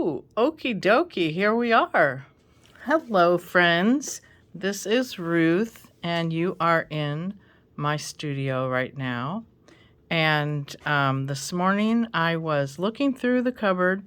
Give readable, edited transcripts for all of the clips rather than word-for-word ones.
Oh, okie dokie, here we are. Hello, friends. This is Ruth, and you are in my studio right now. And this morning I was looking through the cupboard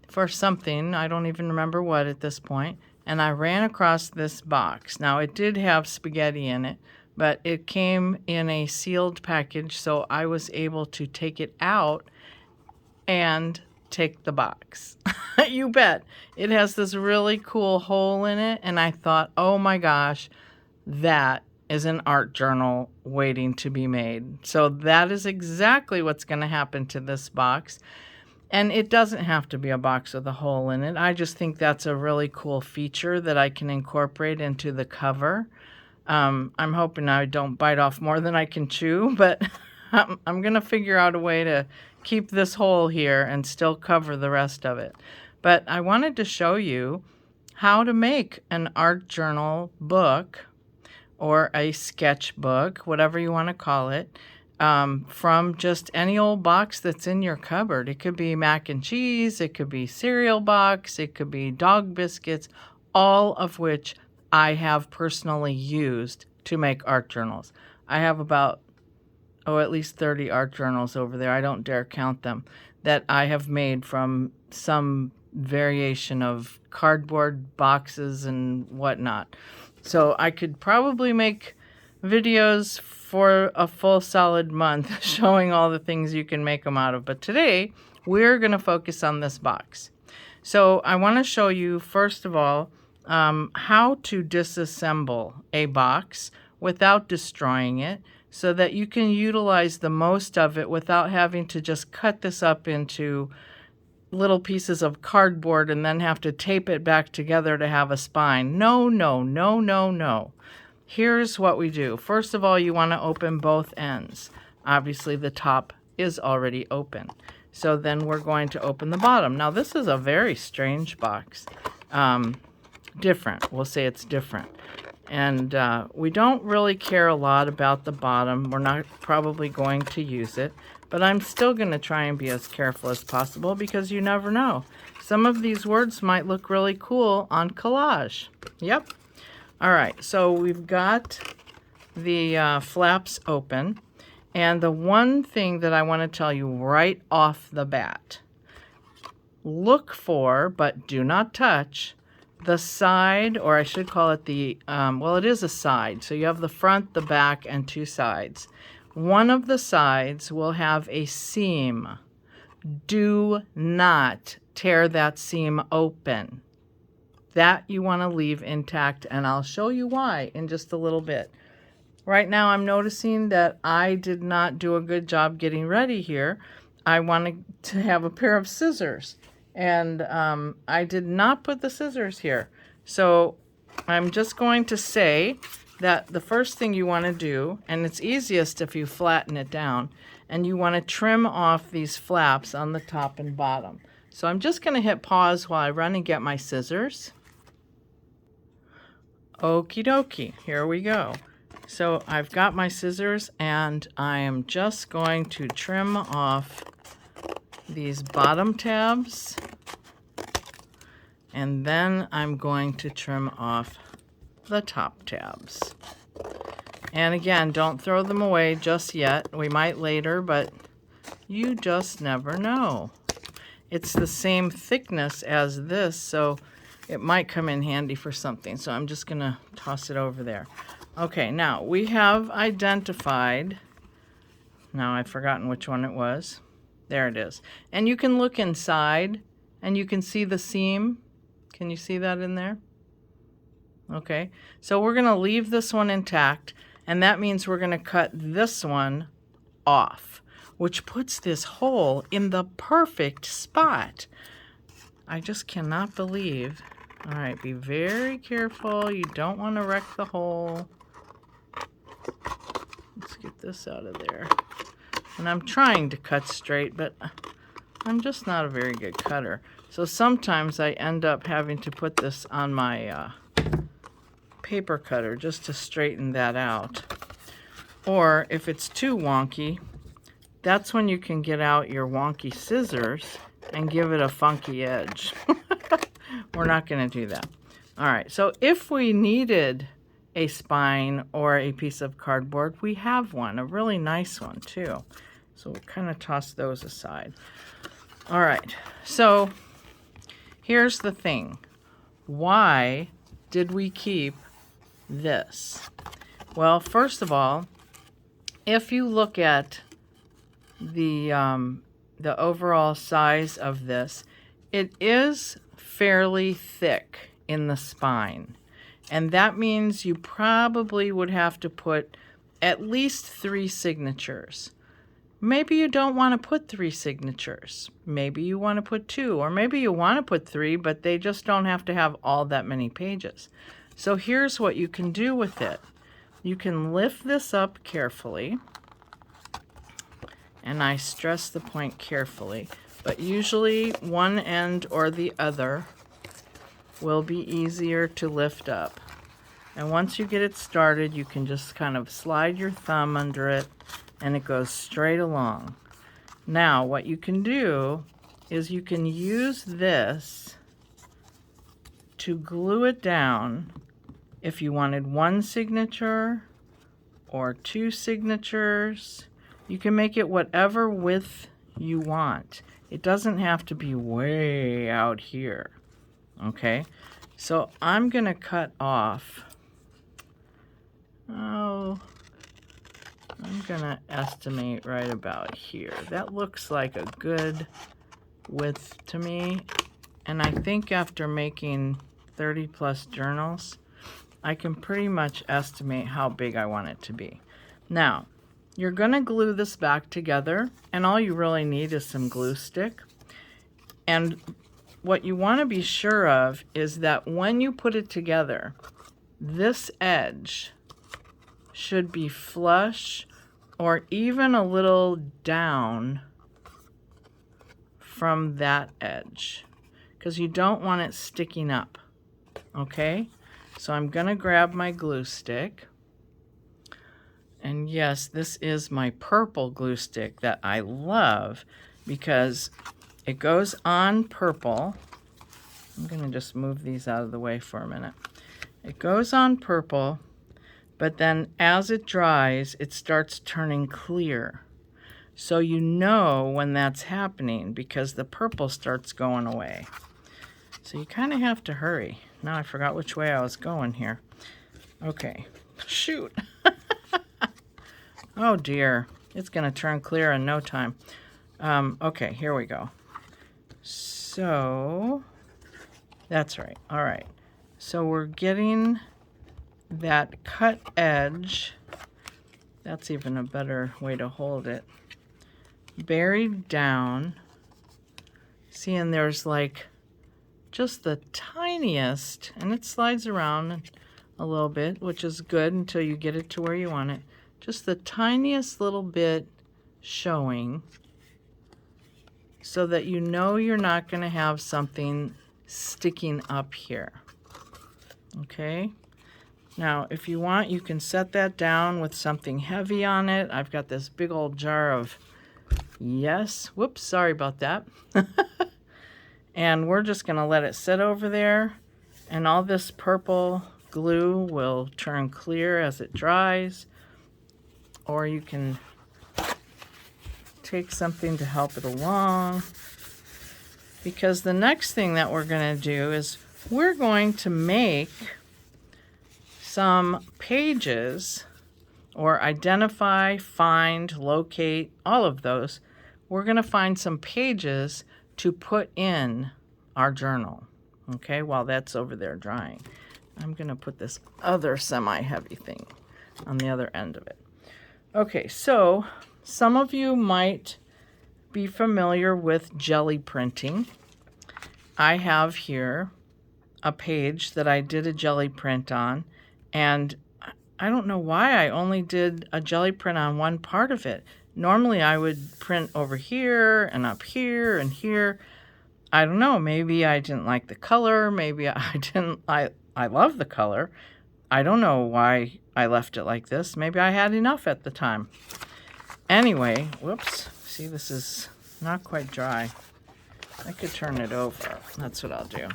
for something. I don't even remember what at this point. And I ran across this box. Now, it did have spaghetti in it, but it came in a sealed package, so I was able to take it out and take the box. You bet. It has this really cool hole in it, and I thought, oh my gosh, that is an art journal waiting to be made. So that is exactly what's going to happen to this box. And it doesn't have to be a box with a hole in it. I just think that's a really cool feature that I can incorporate into the cover. I'm hoping I don't bite off more than I can chew, but I'm going to figure out a way to keep this hole here and still cover the rest of it. But I wanted to show you how to make an art journal book or a sketchbook, whatever you want to call it, from just any old box that's in your cupboard. It could be mac and cheese, it could be cereal box, it could be dog biscuits, all of which I have personally used to make art journals. I have about, at least 30 art journals over there. I don't dare count them, that I have made from some variation of cardboard boxes and whatnot. So I could probably make videos for a full solid month showing all the things you can make them out of. But today, we're going to focus on this box. So I want to show you, first of all, how to disassemble a box without destroying it so that you can utilize the most of it without having to just cut this up into little pieces of cardboard and then have to tape it back together to have a spine. No, no, no, no, no. Here's what we do. First of all, you want to open both ends. Obviously, the top is already open. So then we're going to open the bottom. Now, this is a very strange box. Different. We'll say it's different. And we don't really care a lot about the bottom. We're not probably going to use it. But I'm still going to try and be as careful as possible because you never know. Some of these words might look really cool on collage. Yep. All right, so we've got the flaps open. And the one thing that I want to tell you right off the bat, look for, but do not touch, the side, or I should call it the, well, it is a side. So you have the front, the back, and two sides. One of the sides will have a seam. Do not tear that seam open. That you want to leave intact, and I'll show you why in just a little bit. Right now I'm noticing that I did not do a good job getting ready here. I wanted to have a pair of scissors, and I did not put the scissors here. So I'm just going to say that the first thing you want to do, and it's easiest if you flatten it down, and you want to trim off these flaps on the top and bottom. So I'm just going to hit pause while I run and get my scissors. Okie dokie, here we go. So I've got my scissors, and I am just going to trim off these bottom tabs, and then I'm going to trim off the top tabs. And again, don't throw them away just yet. We might later, but you just never know. It's the same thickness as this, so it might come in handy for something. So I'm just going to toss it over there. Okay, now we have identified, now I've forgotten which one it was. There it is. And you can look inside and you can see the seam. Can you see that in there? Okay, so we're going to leave this one intact, and that means we're going to cut this one off, which puts this hole in the perfect spot. I just cannot believe. All right, be very careful. You don't want to wreck the hole. Let's get this out of there. And I'm trying to cut straight, but I'm just not a very good cutter. So sometimes I end up having to put this on my paper cutter just to straighten that out. Or if it's too wonky, that's when you can get out your wonky scissors and give it a funky edge. We're not going to do that. All right, so if we needed a spine or a piece of cardboard, we have one, a really nice one too. So we'll kind of toss those aside. All right, so here's the thing. Why did we keep this? Well, first of all, if you look at the overall size of this, it is fairly thick in the spine. And that means you probably would have to put at least 3 signatures. Maybe you don't want to put 3 signatures. Maybe you want to put 2, or maybe you want to put 3, but they just don't have to have all that many pages. So here's what you can do with it. You can lift this up carefully, and I stress the point carefully, but usually one end or the other will be easier to lift up. And once you get it started, you can just kind of slide your thumb under it and it goes straight along. Now, what you can do is you can use this to glue it down if you wanted 1 signature or 2 signatures. You can make it whatever width you want. It doesn't have to be way out here. Okay, so I'm going to cut off, I'm going to estimate right about here. That looks like a good width to me. And I think after making 30 plus journals, I can pretty much estimate how big I want it to be. Now, you're going to glue this back together, and all you really need is some glue stick. And what you want to be sure of is that when you put it together, this edge should be flush or even a little down from that edge, because you don't want it sticking up. Okay, so I'm going to grab my glue stick. And yes, this is my purple glue stick that I love because it goes on purple. I'm going to just move these out of the way for a minute. It goes on purple, but then as it dries, it starts turning clear. So you know when that's happening because the purple starts going away. So you kind of have to hurry. Now I forgot which way I was going here. Okay, shoot. Oh dear, it's going to turn clear in no time. Okay, here we go. So, that's right. All right. So we're getting that cut edge. That's even a better way to hold it. Buried down. See, and there's like just the tiniest, and it slides around a little bit, which is good until you get it to where you want it. Just the tiniest little bit showing, so that you know you're not going to have something sticking up here. Okay? Now, if you want, you can set that down with something heavy on it. I've got this big old jar of, whoops, sorry about that. And we're just going to let it sit over there, and all this purple glue will turn clear as it dries. Or you can take something to help it along, because the next thing that we're going to do is we're going to make some pages, or identify, find, locate, all of those. We're going to find some pages to put in our journal, okay, while that's over there drying. I'm going to put this other semi-heavy thing on the other end of it. Okay, so some of you might be familiar with jelly printing. I have here a page that I did a jelly print on, and I don't know why I only did a jelly print on one part of it. Normally I would print over here and up here and here. I don't know, maybe I didn't like the color, maybe I love the color. I don't know why I left it like this. Maybe I had enough at the time. Anyway, whoops. See, this is not quite dry. I could turn it over. That's what I'll do.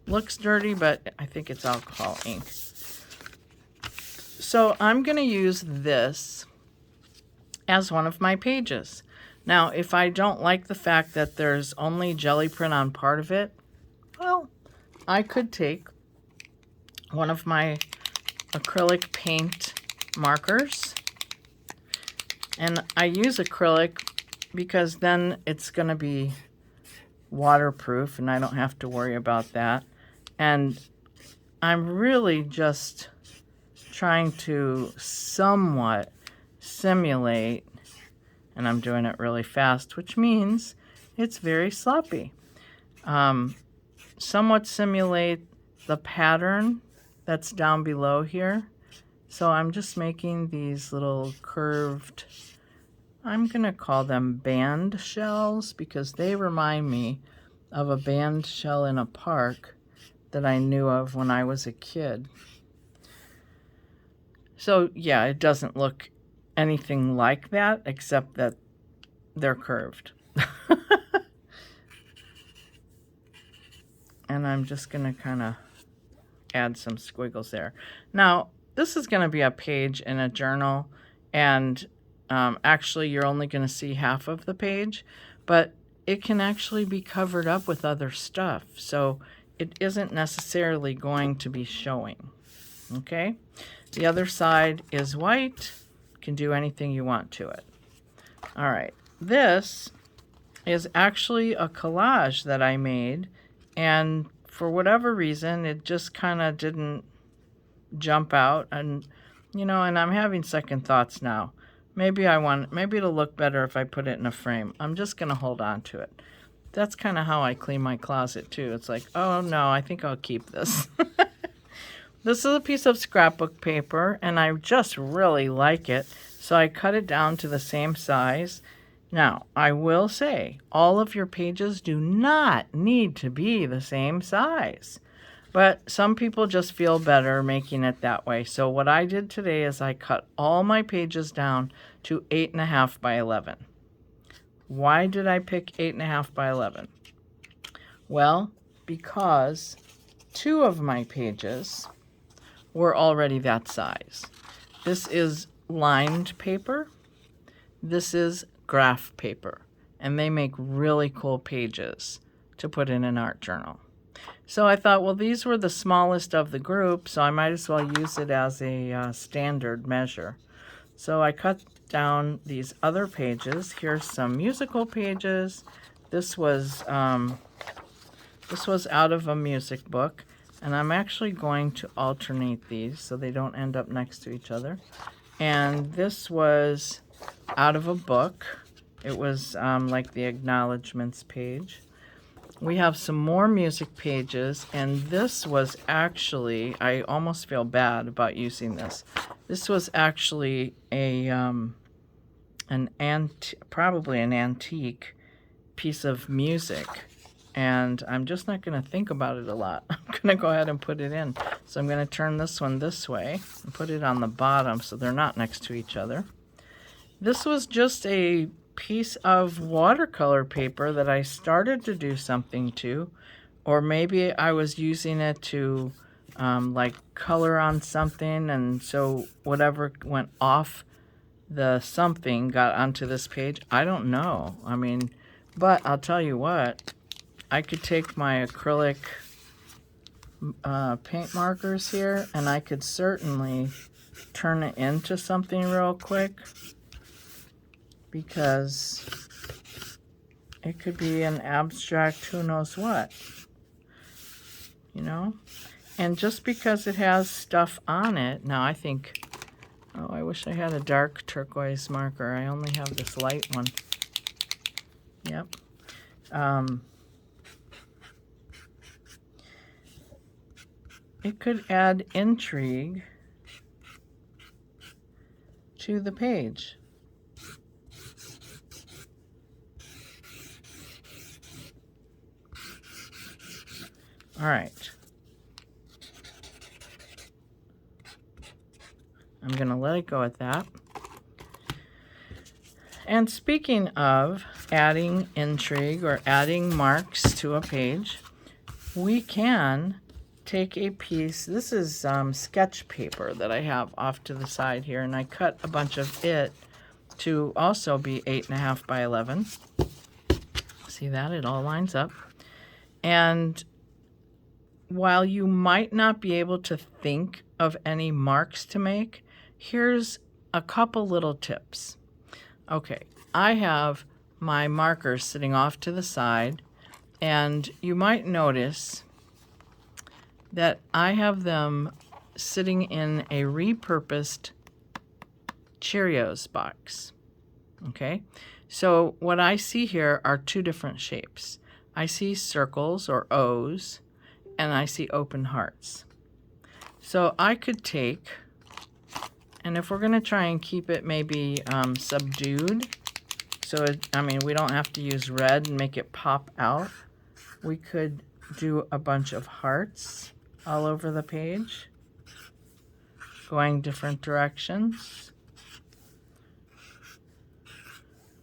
Looks dirty, but I think it's alcohol ink. So I'm going to use this as one of my pages. Now, if I don't like the fact that there's only jelly print on part of it, well, I could take one of my acrylic paint markers, and I use acrylic because then it's going to be waterproof and I don't have to worry about that. And I'm really just trying to somewhat simulate, and I'm doing it really fast, which means it's very sloppy. Somewhat simulate the pattern that's down below here. So I'm just making these little curved, I'm going to call them band shells because they remind me of a band shell in a park that I knew of when I was a kid. So yeah, it doesn't look anything like that except that they're curved. And I'm just going to kind of add some squiggles there. Now, this is going to be a page in a journal, and actually you're only going to see half of the page, but it can actually be covered up with other stuff, so it isn't necessarily going to be showing. Okay? The other side is white. You can do anything you want to it. All right. This is actually a collage that I made, and for whatever reason, it just kind of didn't jump out, and and I'm having second thoughts now. Maybe it'll look better if I put it in a frame. I'm just going to hold on to it. That's kind of how I clean my closet too. It's like, oh no, I think I'll keep this. This is a piece of scrapbook paper, and I just really like it, so I cut it down to the same size. Now, I will say, all of your pages do not need to be the same size, but some people just feel better making it that way. So what I did today is I cut all my pages down to 8.5 by 11. Why did I pick 8.5 by 11? Well, because 2 of my pages were already that size. This is lined paper. This is graph paper. And they make really cool pages to put in an art journal. So I thought, well, these were the smallest of the group, so I might as well use it as a standard measure. So I cut down these other pages. Here's some musical pages. This was out of a music book, and I'm actually going to alternate these so they don't end up next to each other. And this was out of a book. It was like the acknowledgments page. We have some more music pages, and this was actually, I almost feel bad about using this. This was actually probably an antique piece of music, and I'm just not going to think about it a lot. I'm going to go ahead and put it in. So I'm going to turn this one this way and put it on the bottom so they're not next to each other. This was just a piece of watercolor paper that I started to do something to, or maybe I was using it to like color on something, and so whatever went off the something got onto this page. I don't know. I mean, but I'll tell you what, I could take my acrylic paint markers here, and I could certainly turn it into something real quick, because it could be an abstract who knows what, and just because it has stuff on it. Now I think, oh, I wish I had a dark turquoise marker. I only have this light one. Yep. It could add intrigue to the page. All right. I'm going to let it go at that. And speaking of adding intrigue or adding marks to a page, we can take a piece. This is sketch paper that I have off to the side here, and I cut a bunch of it to also be 8.5 by 11. See that? It all lines up. And while you might not be able to think of any marks to make, here's a couple little tips. Okay, I have my markers sitting off to the side, and you might notice that I have them sitting in a repurposed Cheerios box. Okay, so what I see here are two different shapes. I see circles or O's, and I see open hearts. So I could take, and if we're going to try and keep it maybe subdued, so we don't have to use red and make it pop out, we could do a bunch of hearts all over the page, going different directions.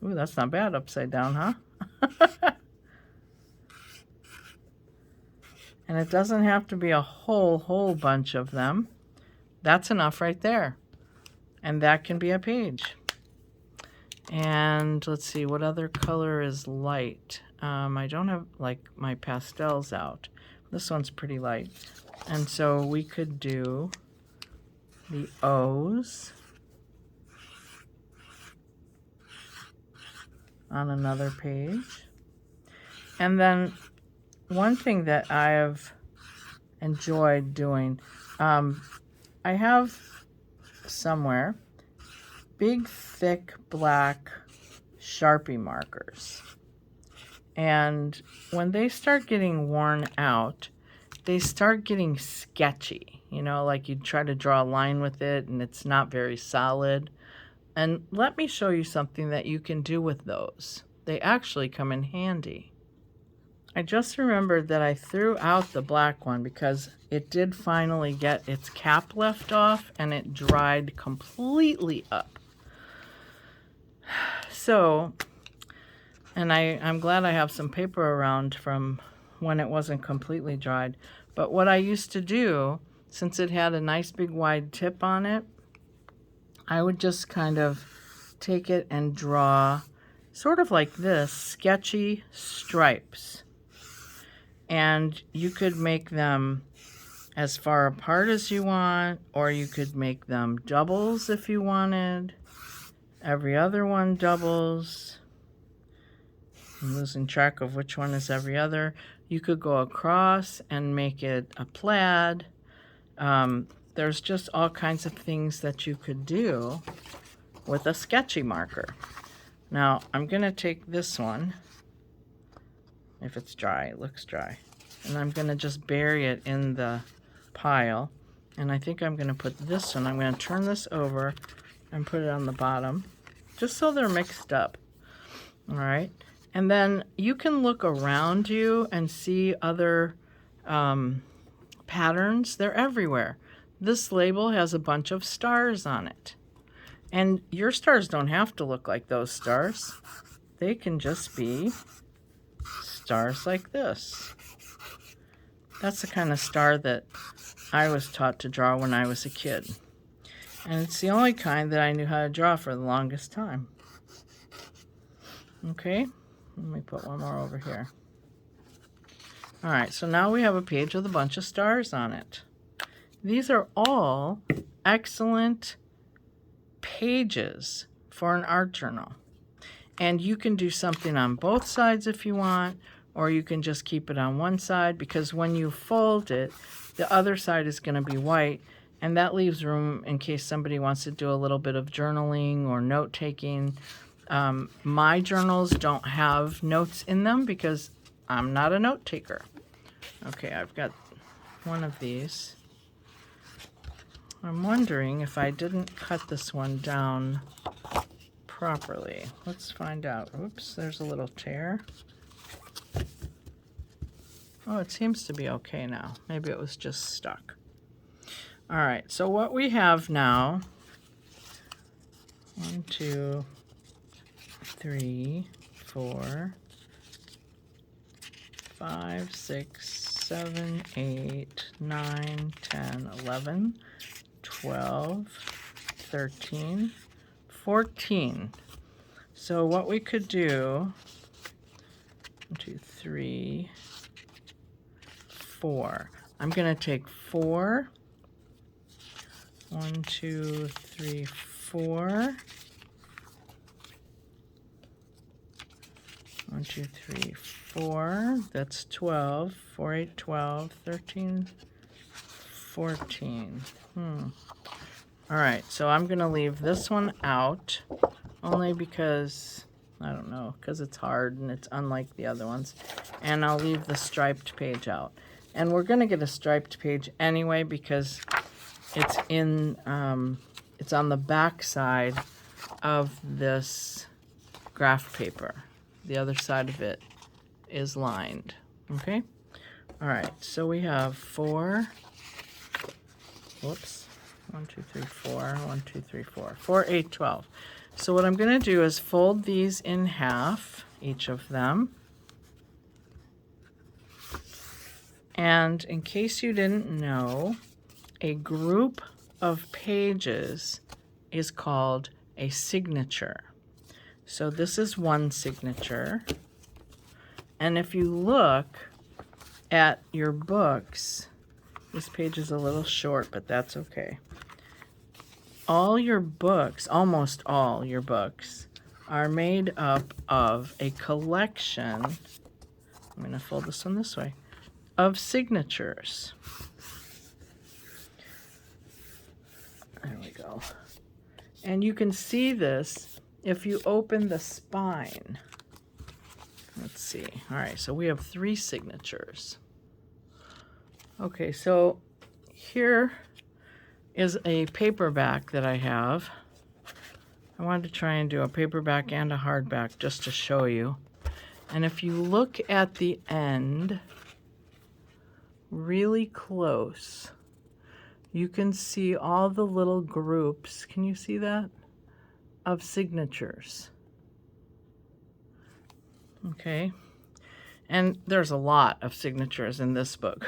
Ooh, that's not bad upside down, huh? And it doesn't have to be a whole bunch of them. That's enough right there. And that can be a page. And let's see, what other color is light? I don't have like my pastels out. This one's pretty light. And so we could do the O's on another page. And then one thing that I have enjoyed doing, I have somewhere big, thick, black Sharpie markers. And when they start getting worn out, they start getting sketchy. You know, like you try to draw a line with it and it's not very solid. And let me show you something that you can do with those. They actually come in handy. I just remembered that I threw out the black one because it did finally get its cap left off and it dried completely up. So, and I'm glad I have some paper around from when it wasn't completely dried. But what I used to do, since it had a nice big wide tip on it, I would just kind of take it and draw sort of like this, sketchy stripes. And you could make them as far apart as you want, or you could make them doubles if you wanted. Every other one doubles. I'm losing track of which one is every other. You could go across and make it a plaid. There's just all kinds of things that you could do with a sketchy marker. Now, I'm going to take this one. If it's dry, it looks dry. And I'm going to just bury it in the pile. And I think I'm going to put this one, I'm going to turn this over and put it on the bottom, just so they're mixed up. All right. And then you can look around you and see other patterns. They're everywhere. This label has a bunch of stars on it. And your stars don't have to look like those stars. They can just be stars like this. That's the kind of star that I was taught to draw when I was a kid. And it's the only kind that I knew how to draw for the longest time. Okay, let me put one more over here. All right, so now we have a page with a bunch of stars on it. These are all excellent pages for an art journal. And you can do something on both sides if you want, or you can just keep it on one side, because when you fold it, the other side is going to be white, and that leaves room in case somebody wants to do a little bit of journaling or note-taking. My journals don't have notes in them because I'm not a note-taker. Okay, I've got one of these. I'm wondering if I didn't cut this one down properly. Let's find out. Oops, there's a little tear. Oh, it seems to be okay now. Maybe it was just stuck. All right, so what we have now, 1, 2, 3, 4, 5, 6, 7, 8, 9, 10, 11, 12, 13, 14. So what we could do, 1, 2, 3, 4. I'm going to take 4, 1, 2, 3, 4. 1, 2, 3, 4. That's 12. 4, 8, 12, 13, 14. All right, so I'm going to leave this one out only because, I don't know, because it's hard and it's unlike the other ones. And I'll leave the striped page out. And we're going to get a striped page anyway because it's in, it's on the back side of this graph paper. The other side of it is lined, okay? All right, so we have 4, whoops, 1, 2, 3, 4, 1, 2, 3, 4, 4, 8, 12. So what I'm gonna do is fold these in half, each of them. And in case you didn't know, a group of pages is called a signature. So this is one signature. And if you look at your books, this page is a little short, but that's okay. All your books, almost all your books, are made up of a collection, I'm going to fold this one this way, of signatures. There we go. And you can see this if you open the spine. Let's see. All right, so we have 3 signatures. Okay, so here is a paperback that I have. I wanted to try and do a paperback and a hardback just to show you. And if you look at the end really close, you can see all the little groups, can you see that? Of signatures. Okay, and there's a lot of signatures in this book.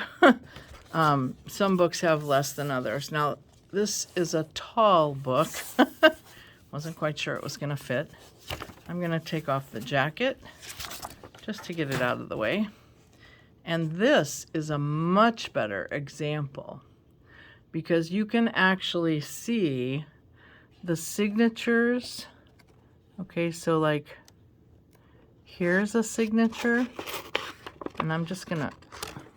Some books have less than others. Now, this is a tall book. Wasn't quite sure it was going to fit. I'm going to take off the jacket just to get it out of the way. And this is a much better example because you can actually see the signatures. Okay, so like here's a signature, and I'm just gonna,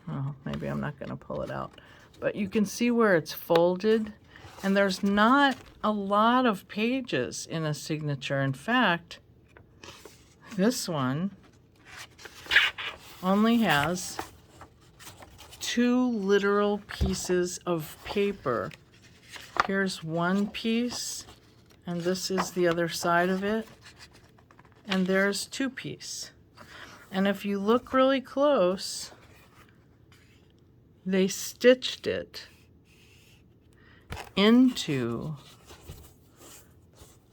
oh, maybe I'm not gonna pull it out, but you can see where it's folded, and there's not a lot of pages in a signature. In fact, this one only has 2 literal pieces of paper. Here's one piece, and this is the other side of it. And there's 2 pieces. And if you look really close, they stitched it into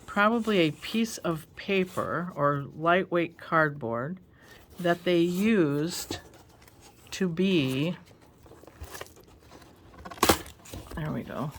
probably a piece of paper or lightweight cardboard that they used to be, there we go,